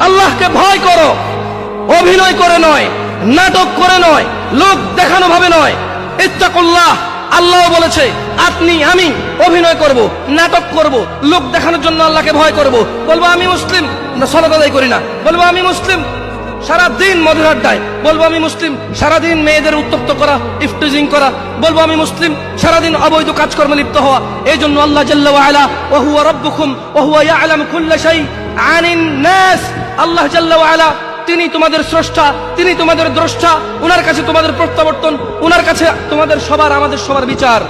আল্লাহকে ভয় করো, অভিনয় করে নয়, নাটক করে নয়, লোক দেখানো ভাবে নয়। ইত্তাকুল্লাহ, আল্লাহ বলেছে আপনি আমি অভিনয় করব, নাটক করব, লোক দেখানোর জন্য আল্লাহকে ভয় করব। বলবো আমি মুসলিম, না সালাত আদায় করি না। বলবো আমি মুসলিম, সারাদিন মদের আড্ডায়। বলবো আমি মুসলিম, সারাদিন মেয়েদের উত্তপ্ত করা, ইফটিজিং করা। বলবো আমি মুসলিম, সারাদিন অবৈধ কাজকর্মে লিপ্ত হওয়া। এই জন্য আল্লাহ জাল্লা ওয়া আলা ওয়া হুয়া রাব্বুকুম ওয়া হুয়া ইয়ালামু কুল্লা শাই আনিন নাস, আল্লাহ জাল্লা ওয়া আলা তিনি তোমাদের স্রষ্টা, তিনি তোমাদের দ্রষ্টা, উনার কাছে তোমাদের প্রত্যাবর্তন, উনার কাছে তোমাদের সবার আমাদের সবার বিচার।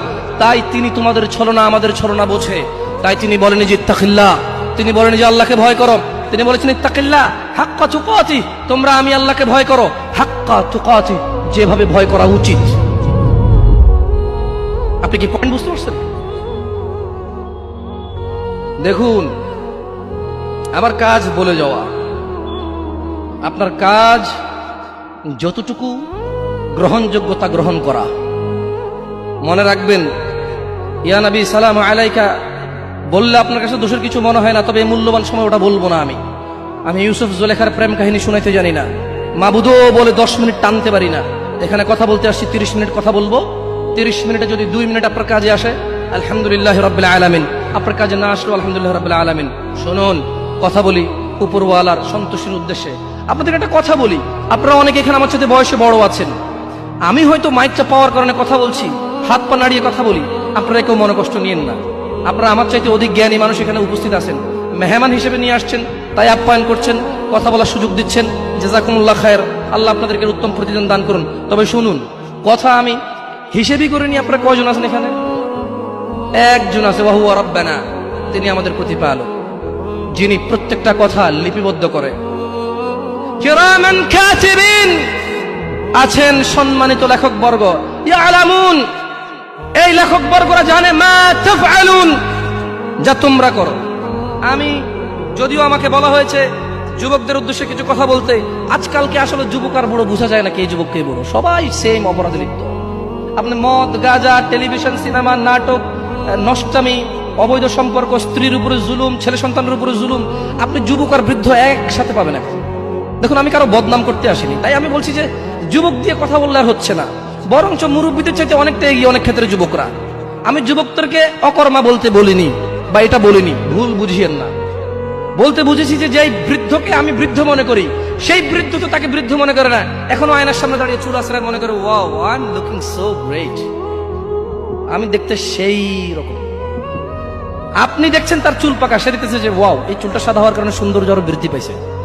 তাই তিনি তোমাদের ছলনা আমাদের ছলনা বোঝে। তাই তিনি বলেন যে ইত্তাকিল্লাহ, তিনি বলেন যে আল্লাহকে ভয় করো। তিনি বলেছেন ইত্তাকিল্লাহ হাক্কা তুকাতি, তোমরা আমি আল্লাহকে ভয় করো হাক্কা তুকাতি, যেভাবে ভয় করা উচিত। আপনি কি পয়েন্ট বুঝতে পারছেন? দেখুন, আমার কাজ বলে যাওয়া, আপনার কাজ যতটুকু গ্রহণযোগ্যতা গ্রহণ করা। মনে রাখবেন, ইয়া নবী সালাম আলাইকা বললে আপনার কাছে দোষের কিছু মনে হয় না, তবে এই মূল্যবান সময় ওটা বলবো না। আমি ইউসুফ জুলেখার প্রেম কাহিনী শুনাইতে জানি না, মাবুদও বলে 10 মিনিট টানতে পারি না। এখানে কথা বলতে আসছি, 30 মিনিট কথা বলবো। 30 মিনিটে যদি 2 মিনিট আপনার কাজে আসে আলহামদুলিল্লাহ রাব্বিল আলামিন, আপনার কাজে না আসলো আলহামদুলিল্লাহ রাব্বিল আলামিন। শুনুন, কথা বলি উপরওয়ালার সন্তুষ্টির উদ্দেশ্যে। আপনাদের একটা কথা বলি, আপনারা অনেকে এখানে আমার সাথে বয়সে বড় আছেন। আমি হয়তো মাইকটা পাওয়ার কারণে কথা বলছি, হাত পা নাড়িয়ে কথা বলি, আপনারা কেউ মনে কষ্ট নিয়েন না। আপনারা আমার চাইতে অধিক জ্ঞানী মানুষ এখানে উপস্থিত আছেন, মেহমান হিসেবে নিয়ে আসছেন, তাই আপ্যায়ন করছেন, কথা বলার সুযোগ দিচ্ছেন। জাযাকুমুল্লাহ খায়ের, আল্লাহ আপনাদেরকে উত্তম প্রতিদান দান করুন। তবে শুনুন, কথা আমি হিসেবই করে নিয়ে আপনারা কয়জন আছেন এখানে? একজন আছে, ওয়া হুয়া রাব্বানা, তিনি আমাদের প্রতিপালক, যিনি প্রত্যেকটা কথা লিপিবদ্ধ করে। কিরামান কাতিবিন, আছেন সম্মানিত লেখকবর্গ, ইয়ালামুন, এই লেখকবর্গরা জানে মা তাফআলুন, যা তোমরা করো। আমি যদিও আমাকে বলা হয়েছে যুবকদের উদ্দেশ্যে কিছু কথা বলতে, আজকালকে আসলে যুবক আর বড় বোঝা যায় না, কে যুবক কে বড়, সবাই সেম অপরাধে লিপ্ত। আপনি মদ, গাঁজা, টেলিভিশন, সিনেমা, নাটক, নষ্টামি, অবৈধ সম্পর্ক, স্ত্রীর উপরে জুলুম, ছেলে সন্তানের উপরে জুলুম, আপনি যুবক আর বৃদ্ধ একসাথে পাবেন এখন। দেখুন, আমি কারো বদনাম করতে আসিনি, তাই আমি বলছি যে যুবক দিয়ে কথা বললে আর হচ্ছে না, বরঞ্চ মুরব্বীদের চাইতে অনেকটা এগিয়ে অনেক ক্ষেত্রে যুবকরা। আমি যুবকদেরকে অকর্মা বলতে বলিনি, বা এটা বলিনি, ভুল বুঝিয়েন না। বলতে বুঝেছি যে যেই বৃদ্ধকে আমি বৃদ্ধ মনে করি, সেই বৃদ্ধ তো তাকে বৃদ্ধ মনে করে না। এখনো আয়নার সামনে দাঁড়িয়ে চুল আছড়ায় মনে করে wow, I am looking so great, আমি দেখতে সেই রকম। আপনি দেখছেন তার চুল পাকা, সে দেখতেছে যে ওয়াও, এই চুলটা সাদা হওয়ার কারণে সৌন্দর্য আরো বৃদ্ধি পাইছে।